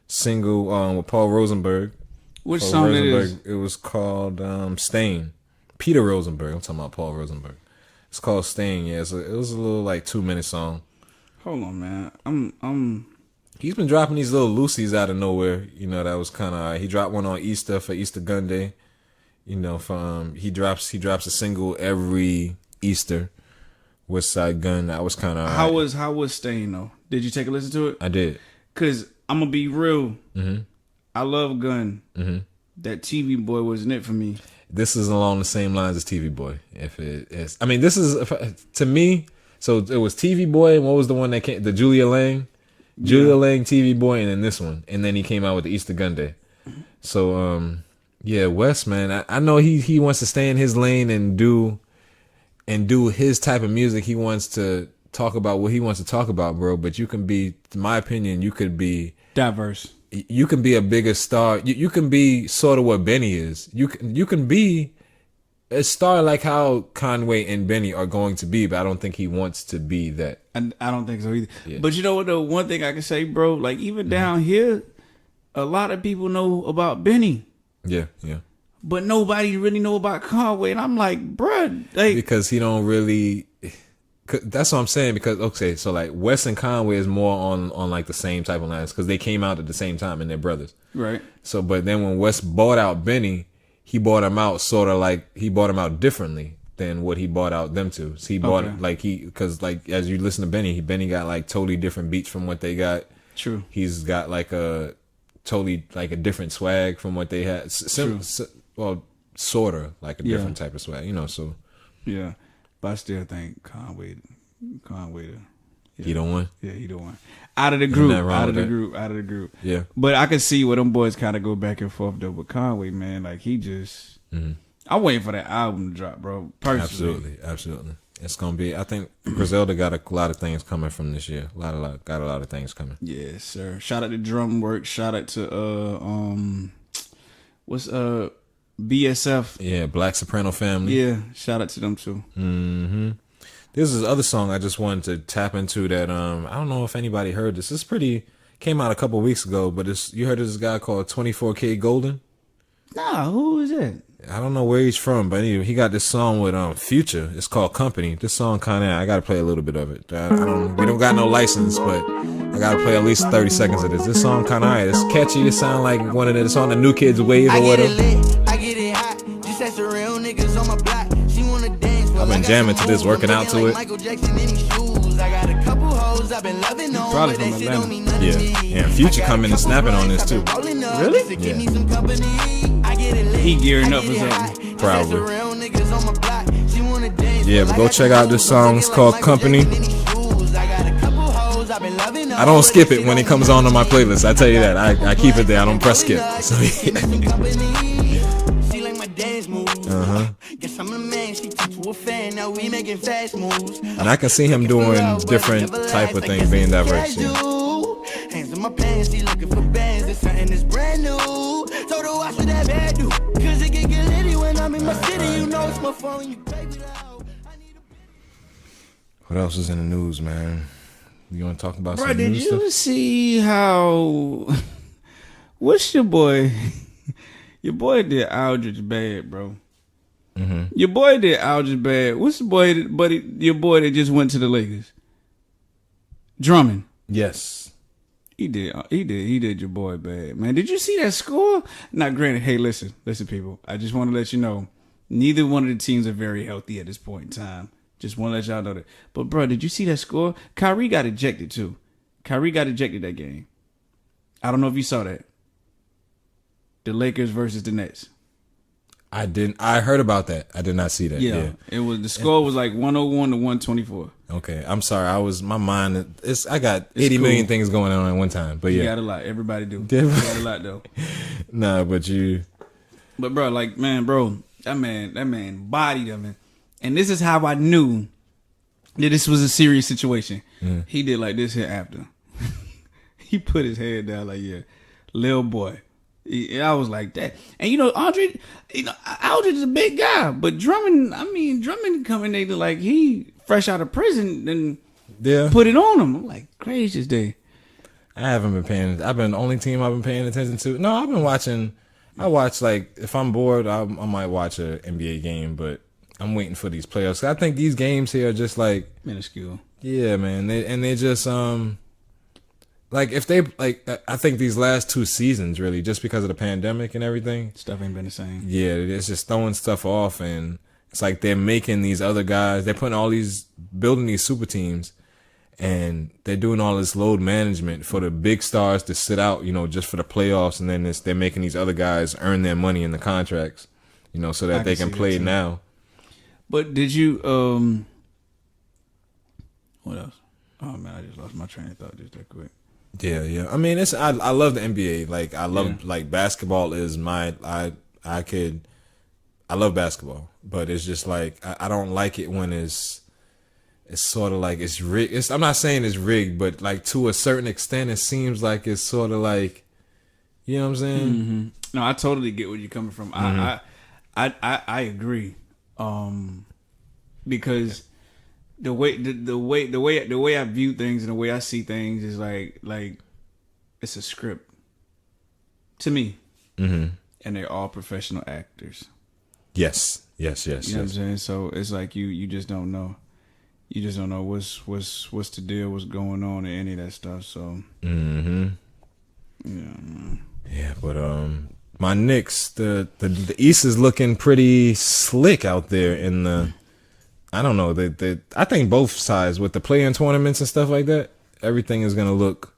single with Paul Rosenberg. Which Paul song it Rosenberg, is? It was called Stain. Peter Rosenberg. I'm talking about Paul Rosenberg. It's called Stain. Yeah, so it was a little like 2-minute song. Hold on, man. I'm He's been dropping these little loosies out of nowhere. You know, that was kind of. He dropped one on Easter for Easter Gun Day. You know, from he drops a single every Easter. Westside Gun. That was kind of. How was Stain though? Did you take a listen to it? I did. Cause I'm gonna be real. I love Gun. That TV boy wasn't it for me. This is along the same lines as TV Boy. If it is, I mean, this is to me. So it was TV Boy, and what was the one that came? The Julia Lang TV Boy, and then this one, and then he came out with the Easter Gun Day. So yeah, Wes, man, I know he wants to stay in his lane and do his type of music. He wants to talk about what he wants to talk about, bro. But you can be, in my opinion, you could be Diverse. You can be a bigger star. You can be sort of what Benny is. You can be a star like how Conway and Benny are going to be, but I don't think he wants to be that. I don't think so either. Yeah. But you know what? The one thing I can say, bro, like even down here, a lot of people know about Benny, Yeah, yeah. but nobody really know about Conway. And I'm like, bruh, like, Because he don't really. That's what I'm saying. Because okay, so like Wes and Conway is more on like the same type of lines because they came out at the same time and they're brothers. right. So, but then when Wes bought out Benny, he bought him out sort of like he bought him out differently than what he bought out them to. So he bought Okay. like because like as you listen to Benny, Benny got like totally different beats from what they got. True. He's got like a totally like a different swag from what they had. Well, sorta like a Yeah. different type of swag, you know. So Yeah. But I still think Conway, he don't win. yeah, he the one. Out of the group, nothing wrong out of the with that. group, out of the group. Yeah. But I can see where them boys kind of go back and forth though. But Conway, man, like he just, I'm waiting for that album to drop, bro. Personally. Absolutely. It's gonna be. I think Griselda got a lot of things coming from this year. Got a lot of things coming. Yes, sir. Shout out to Drum Work. Shout out to what's BSF. Yeah, Black Soprano Family. Yeah, shout out to them too. This is the other song I just wanted to tap into that I don't know if anybody heard this. It's pretty came out a couple weeks ago, but it's you heard of this guy called 24K Golden? Nah, who is that? I don't know where he's from, but anyway, he got this song with Future. It's called Company. This song kind of I gotta play a little bit of it. We don't got no license, but I gotta play at least 30 seconds of this. This song kind of alright. It's catchy. It sound like one of the it's on the New Kids Wave or I get whatever. it lit, I get it hot. Just as the real niggas on my block. She wanna dance. I've been jamming to this, working out to it. Michael Jackson in his shoes. I got a couple hoes I've been loving on. Probably but that from shit Atlanta. don't mean nothing to Yeah. me. And Future I got coming and a couple snapping on racks this I've too. been rolling up Really? just to keep Yeah. me some company. I get it lit, He gearing I up get or it something? hot. Just as the Probably. real niggas on my block. She wanna dance. Yeah, but go check out this song. It's called Company. I don't skip it when it comes on my playlist. I tell you that. I keep it there. I don't press skip. So, yeah. She like my dance moves. Guess I'm the man. She took to a fan. Now we making fast moves. And I can see him doing different type of things, being diverse. Yeah. Hands in my pants, she looking for bands. It's something that's brand new. Told her watch what that bad do. Cause it can get litty when I'm in my city. You know it's my phone. You baby loud. I need a What else is in the news, man? You want to talk about Bro, some did news you stuff? see how? What's your boy? Your boy did Aldridge bad, bro. Your boy did Aldridge bad. What's the boy? Your boy that just went to the Lakers. Drummond. Yes. He did your boy bad, man. Did you see that score? Now, granted, hey, listen, people. I just want to let you know, neither one of the teams are very healthy at this point in time. Just want to let y'all know that. But, bro, did you see that score? Kyrie got ejected, too. Kyrie got ejected that game. I don't know if you saw that. The Lakers versus the Nets. I didn't. I heard about that. I did not see that. Yeah. It was the score was like 101 to 124. Okay. I'm sorry. My mind. I got It's 80 million cool. things going on at one time. But You yeah. got a lot. Everybody do. Yeah. You got a lot, though. Nah, but you. But bro, like, man, bro, that man bodied him, man. And this is how I knew that this was a serious situation. He did like this here after. He put his head down like, yeah, little boy. I was like that. And Aldridge is a big guy, but Drummond coming in like he fresh out of prison and Yeah. put it on him. I'm like, gracious day. I haven't been paying. I've been the only team I've been paying attention to. No, I've been watching. I watch like if I'm bored, I might watch a NBA game, but I'm waiting for these playoffs. I think these games here are just like Minuscule. yeah, man. They just like if they like I think these last 2 seasons really just because of the pandemic and everything. Stuff ain't been the same. Yeah, it's just throwing stuff off and it's like they're making these other guys. They're building these super teams. And they're doing all this load management for the big stars to sit out, just for the playoffs. And then they're making these other guys earn their money in the contracts, so that they can see play that too. now. But did you what else? Oh man, I just lost my train of thought just that quick. Yeah. I mean, I love the NBA. Like I love like basketball is I love basketball, but it's just like I don't like it when it's sort of like it's rigged. I'm not saying it's rigged, but like to a certain extent, it seems like it's sort of like, you know what I'm saying? No, I totally get where you're coming from. I agree. Because the way I view things and the way I see things is like it's a script. to me. And they're all professional actors. Yes. You know what I'm saying? So it's like you just don't know. You just don't know what's the deal, what's going on, and any of that stuff. So Yeah, but my Knicks, the East is looking pretty slick out there in the. I don't know. I think both sides with the play-in tournaments and stuff like that, everything is gonna look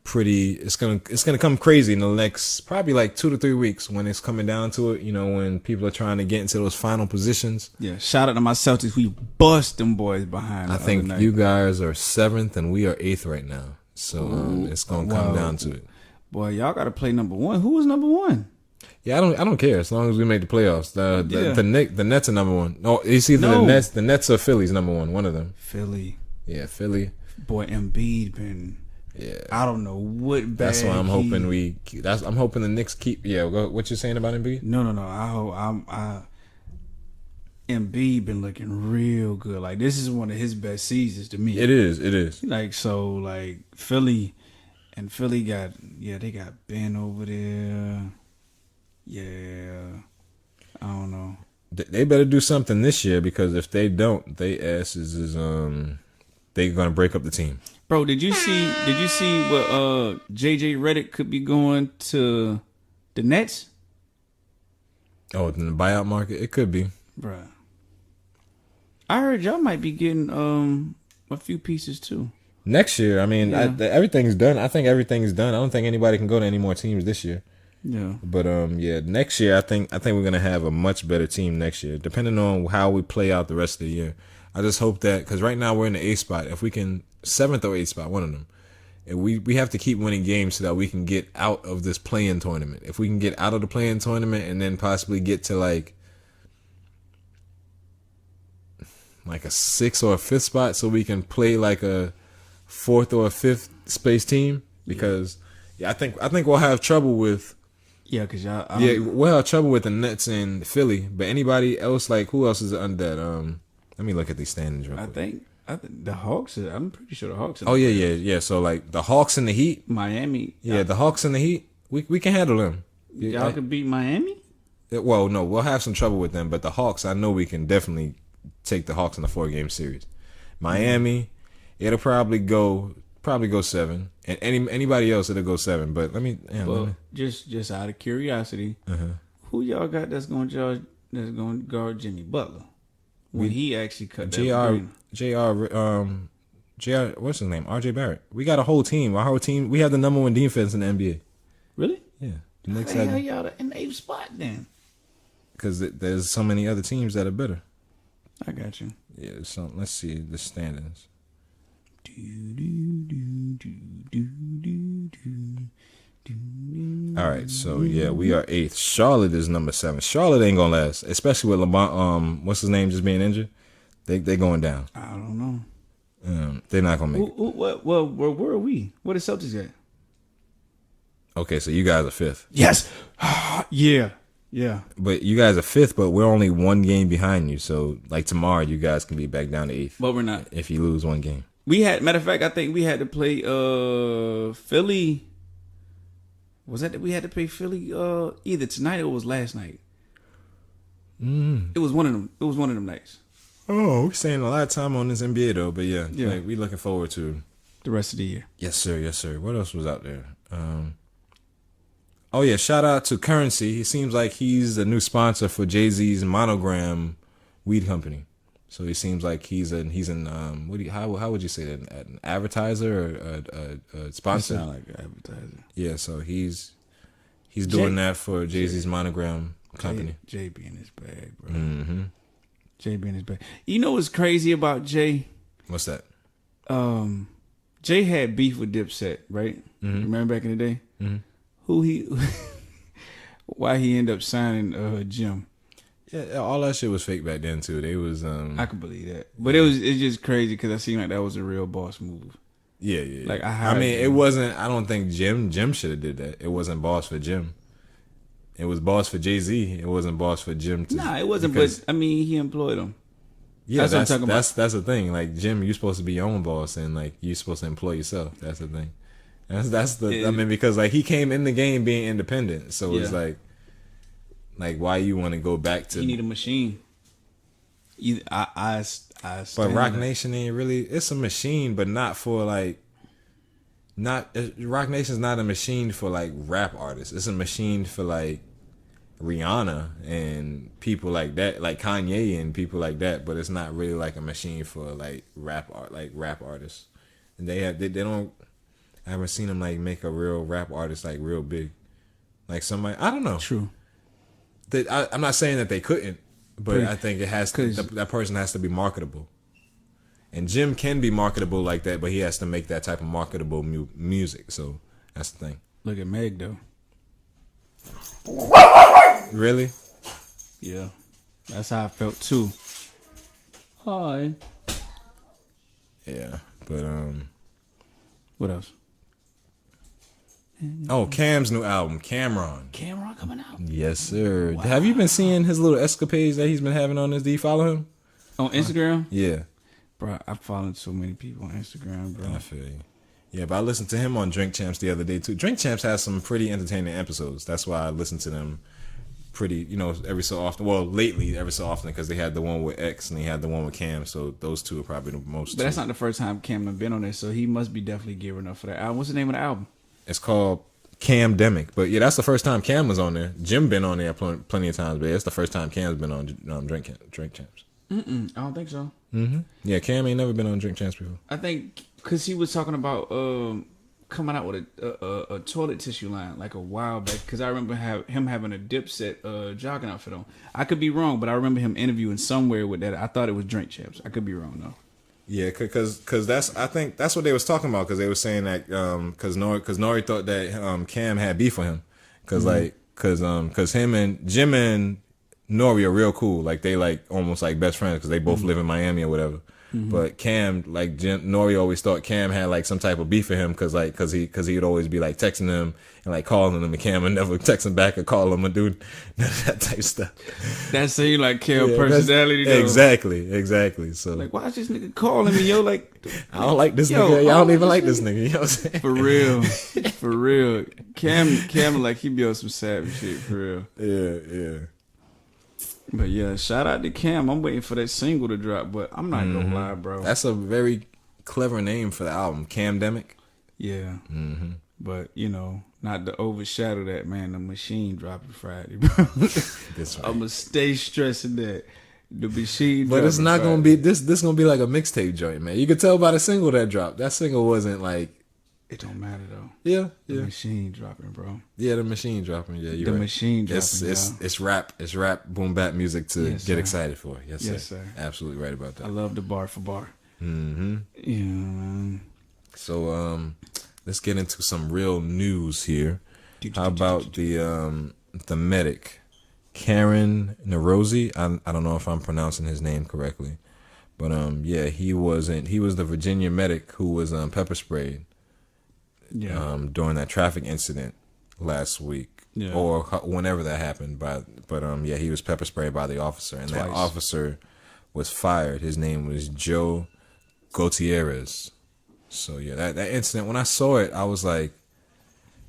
pretty. It's gonna come crazy in the next probably like 2 to 3 weeks when it's coming down to it. You know, when people are trying to get into those final positions. yeah, shout out to my Celtics. We bust them boys behind. I think you guys are 7th and we are 8th right now. So it's gonna come down to it. Boy, y'all got to play number one. Who was number one? Yeah, I don't care as long as we make the playoffs. The Nets are number one. No, it's either No. the Nets or Philly's number one. One of them. Philly. Yeah, Philly. Boy, Embiid been. Yeah, I don't know what bag. that's why I'm hoping I'm hoping the Knicks keep. Yeah, what you saying about Embiid? No. Embiid been looking real good. Like this is one of his best seasons to me. It is. Like so, like Philly got they got Ben over there. Yeah, I don't know. They better do something this year because if they don't, they asses is they gonna break up the team. Bro, did you see what JJ Redick could be going to the Nets? Oh, in the buyout market, it could be. Bruh. I heard y'all might be getting a few pieces too. Next year, I mean, Yeah. everything's done. I think everything's done. I don't think anybody can go to any more teams this year. Yeah. But yeah, next year I think we're gonna have a much better team next year, depending on how we play out the rest of the year. I just hope that because right now we're in the 8th spot. If we can 7th or 8th spot, one of them, and we have to keep winning games so that we can get out of this play-in tournament. If we can get out of the play-in tournament and then possibly get to like a 6th or a 5th spot, so we can play like a 4th or a 5th space team, because I think we'll have trouble with. Yeah, because y'all. We'll have trouble with the Nets and Philly, but anybody else, like who else is under that? Let me look at these standings real quick. I think the Hawks. I'm pretty sure the Hawks. Oh yeah. So like the Hawks and the Heat. Miami. Yeah, the Hawks and the Heat. We can handle them. Y'all could beat Miami. Well, no, we'll have some trouble with them, but the Hawks, I know we can definitely take the Hawks in a 4-game series. Miami, it'll probably go 7, and anybody else it'll go 7. But let me. Just out of curiosity, who y'all got that's going to guard Jimmy Butler when he actually cut that JR, what's his name? RJ Barrett. We got a whole team. Our whole team. We have the number 1 defense in the NBA. Really? Yeah. The Knicks How the hell y'all in the 8th spot then? Because there's so many other teams that are better. I got you. Yeah. So let's see the standings. All right, so yeah, we are 8th. Charlotte is number 7. Charlotte ain't gonna last, especially with LeBron. What's his name just being injured? They going down. I don't know. They're not gonna make it. Well, where are we? Where the Celtics at? Okay, so you guys are 5th. Yes. Yeah. But you guys are 5th, but we're only 1 game behind you. So like tomorrow, you guys can be back down to 8th. But we're not. If you lose 1 game. Matter of fact, I think we had to play Philly. Was that we had to play Philly either tonight or it was last night? It was one of them. It was one of them nights. Oh, we're staying a lot of time on this NBA though, but yeah. Like, we looking forward to the rest of the year. Yes, sir. What else was out there? Oh yeah, shout out to Currency. He seems like he's a new sponsor for Jay-Z's Monogram weed company. So he seems like he's in how would you say that, an advertiser or a sponsor? Sound like an advertiser. Yeah, so he's doing that for Jay-Z's Monogram company. Jay be in his bag, bro. Mm-hmm. Jay be in his bag. You know what's crazy about Jay? What's that? Jay had beef with Dipset, right? Mm-hmm. Remember back in the day? Mm-hmm. Why he ended up signing Jim? Yeah, all that shit was fake back then too. They was I could believe that, but it's just crazy because I seemed like that was a real boss move. Yeah. Like I mean, it wasn't. I don't think Jim should have did that. It wasn't boss for Jim. It was boss for Jay-Z. It wasn't boss for Jim. Nah, it wasn't. But I mean, he employed him. Yeah, that's what I'm talking about. That's the thing. Like Jim, you're supposed to be your own boss, and like you're supposed to employ yourself. That's the thing. That's the. I mean, because like he came in the game being independent, so it's Yeah. like why you want to go back to? You need a machine. I But stand Rock that. Nation ain't really. It's a machine, but not for like. Not Rock Nation's not a machine for like rap artists. It's a machine for like Rihanna and people like that, like Kanye and people like that. But it's not really like a machine for like rap artists. And they don't. I haven't seen them like make a real rap artist like real big, like somebody. I don't know. True. I'm not saying that they couldn't, but I think it has to, 'Cause- that person has to be marketable. And Jim can be marketable like that, but he has to make that type of marketable music. So that's the thing. Look at Meg though. Really? Yeah, that's how I felt too. Hi. Yeah. But What else? oh, Cam's new album, Cameron. Cameron coming out Yes, sir. Have you been seeing his little escapades that he's been having on this? Do you follow him? on Instagram. Yeah. Bro, I followed so many people on Instagram, bro. I feel you. Yeah, but I listened to him on Drink Champs the other day too. Drink Champs has some pretty entertaining episodes. That's why I listen to them pretty, every so often. Well, lately, every so often, because they had the one with X and they had the one with Cam. So those two are probably the most. But that's not the first time Cam done been on there, so he must be definitely gearing up for that album. What's the name of the album? It's called Cam Demic. But yeah, that's the first time Cam was on there. Jim been on there plenty of times, but it's the first time Cam's been on Drink Champs. I don't think so. Yeah, Cam ain't never been on Drink Champs before. I think because he was talking about coming out with a toilet tissue line like a while back. Because I remember him having a Dipset jogging outfit on. I could be wrong, but I remember him interviewing somewhere with that. I thought it was Drink Champs. I could be wrong though. Yeah, because I think that's what they was talking about, because they were saying that because Nori thought that Cam had beef with him, because him and Jim and Nori are real cool, like they like almost like best friends because they both live in Miami or whatever. But Cam, like Nori always thought Cam had like some type of beef with him because he'd always be like texting him and like calling him, and Cam would never text him back or call him a dude, that type of stuff. That seemed like Cam Yeah, personality though. Exactly. So Like, why is this nigga calling me, yo? Like, I don't like this Yo, nigga. Y'all I don't don't even like like this nigga. You know what I'm saying? for real. Cam like he be on some savage shit for real. Yeah. But yeah, shout out to Cam. I'm waiting for that single to drop, but I'm not gonna lie, bro. That's a very clever name for the album, Camdemic. Yeah. But not to overshadow that, man. The machine dropping Friday, bro. That's right. I'ma stay stressing that the machine. But it's dropping not gonna Friday. be this. Gonna be like a mixtape joint, man. You could tell by the single that dropped. That single wasn't like. It don't matter though. Yeah. The machine dropping, bro. Yeah, the machine dropping. Yeah, you're The right. machine dropping. It's rap. It's rap boom bap music to Yes, get sir. excited for. Yes, Yes, sir. sir. Absolutely right about I that. love the bar for bar. Yeah, man. So let's get into some real news here. How about the medic, Karen Narosi? I don't know if I'm pronouncing his name correctly, but yeah, he was the Virginia medic who was pepper sprayed during that traffic incident last week, or whenever that happened. But yeah, he was pepper sprayed by the officer, and that officer was fired. His name was Joe Gutierrez. So yeah, that incident, when I saw it, I was like,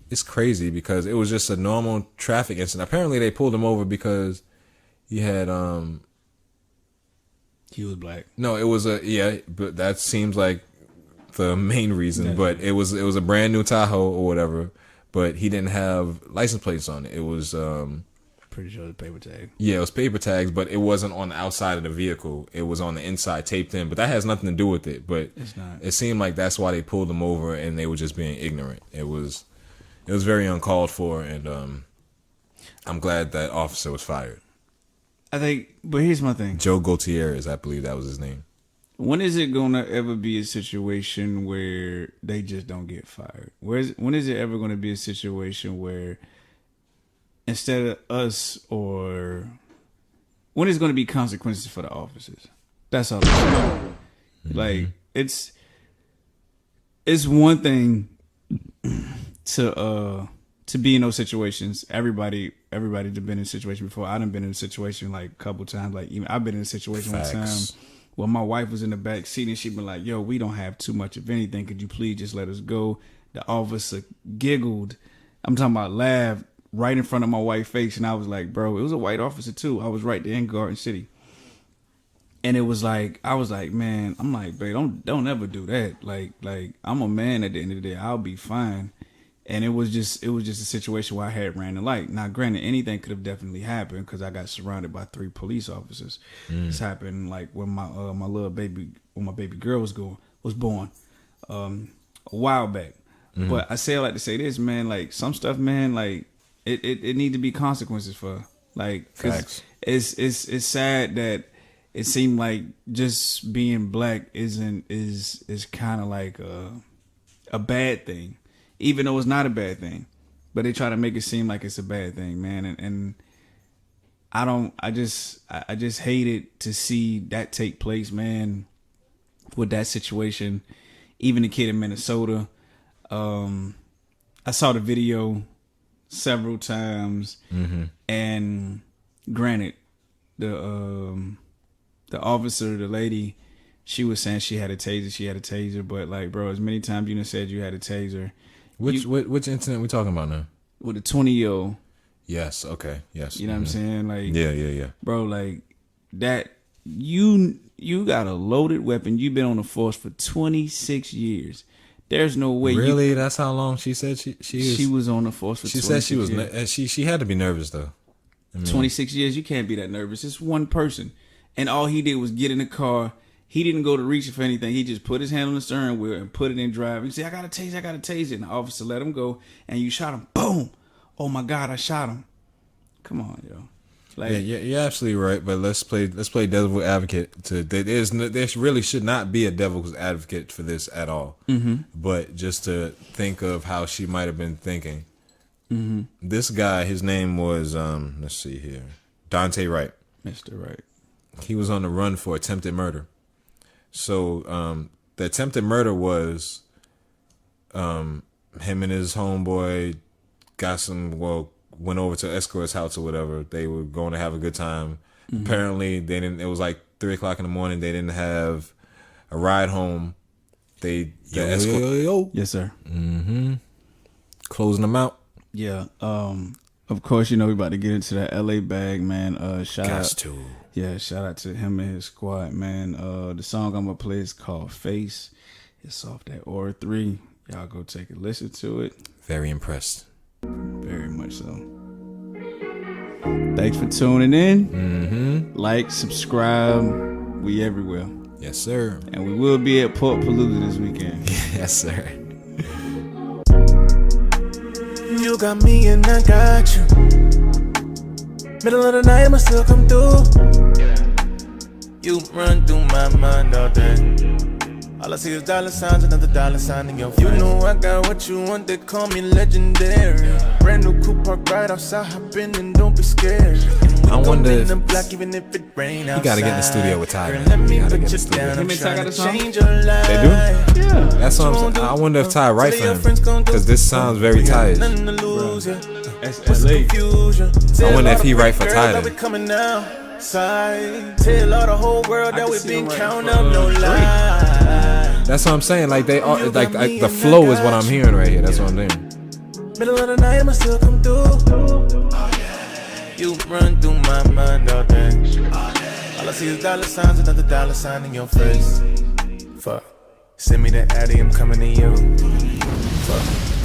it's crazy, because it was just a normal traffic incident. Apparently they pulled him over because he had He was black. no, it was but that seems like the main reason. But it was a brand new Tahoe or whatever, but he didn't have license plates on it. It was Pretty sure the paper tag. yeah, it was paper tags, but it wasn't on the outside of the vehicle. It was on the inside, taped in. But that has nothing to do with it. But It's not. it seemed like that's why they pulled him over, and they were just being ignorant. It was very uncalled for, and I'm glad that officer was fired. I think, but here's my thing. Joe Gutierrez, I believe that was his name. When is it gonna ever be a situation where they just don't get fired? When is it ever gonna be a situation where instead of us, or when is gonna be consequences for the officers? That's all I'm saying. Like it's one thing to be in those situations. Everybody done been in a situation before. I done been in a situation like a couple times. Like even I've been in a situation one time Facts. where my wife was in the back seat and she been like, "Yo, we don't have too much of anything. Could you please just let us go?" the officer giggled. I'm talking about laughed right in front of my white face, and I was like, bro, it was a white officer too. I was right there in Garden City. And it was like, I was like, man, I'm like, babe, don't ever do that. Like I'm a man at the end of the day. I'll be fine. And it was just a situation where I had ran the light. Now, granted, anything could have definitely happened because I got surrounded by 3 police officers. This happened like when my baby girl was born, a while back. But I say I like to say this, man. Like some stuff, man. Like it need to be consequences for. Like, cause it's sad that it seemed like just being black is kind of like a bad thing. Even though it's not a bad thing, but they try to make it seem like it's a bad thing, man. And I just hated to see that take place, man, with that situation. Even the kid in Minnesota, I saw the video several times, and granted, the officer, the lady, she was saying she had a taser, but like, bro, as many times you done said you had a taser. Which incident we talking about now? With a 20-year-old. Yes. Okay. Yes. You know what I'm saying? Like, yeah. Bro, like that. You got a loaded weapon. You've been on the force for 26 years. There's no way. Really? That's how long she said she was on the force for. She 26 said she was. years. She had to be nervous though. 26 years. You can't be that nervous. It's one person, and all he did was get in the car. He didn't go to reach for anything. He just put his hand on the steering wheel and put it in drive. He said, I got a taser. And the officer let him go. And you shot him. Boom. Oh, my God, I shot him. Come on, yo. Like, yeah, you're absolutely right. But let's play devil's advocate. There really should not be a devil's advocate for this at all. But just to think of how she might have been thinking. This guy, his name was, let's see here, Dante Wright. Mr. Wright. He was on the run for attempted murder. So the attempted murder was him and his homeboy went over to escort's house or whatever. They were going to have a good time. Apparently they didn't. It was like 3:00 in the morning. They didn't have a ride home. Escort. Yes, sir. Closing them out. Yeah. Of course, you know we about to get into that LA bag, man. Shout out to him and his squad, man. The song I'm gonna play is called Face. It's off that Aura 3. Y'all go take a listen to it. Very impressed. Very much so. Thanks for tuning in. Like, subscribe. We everywhere. Yes, sir. And we will be at Port Palooza this weekend. Yes, sir. You got me and I got you. Middle of the night, I'ma still come through. You run through my mind all day. All I see is dollar signs, another dollar sign in your face. You know I got what you want, they call me legendary. Brand new coupe park right outside, hop in and don't be scared. I wonder if black, even if it rain you gotta get in the studio with Ty. Let me Gotta put get in you the studio. down, I'm Ty trying got to a song? change your life. They do? Yeah. That's what I'm saying. I wonder if Ty right for him, because this sounds very Ty. That's LA. I wonder if he right for Ty. Tell all the whole world that we've been counting up no lie. That's what I'm saying. Like they are, like the flow is what I'm hearing right here. That's what I'm doing. Middle of the night, I'ma still come through. You run through my mind all day. All I see is dollar signs, another dollar sign in your face. Fuck. Send me the Addy, I'm coming to you. Fuck.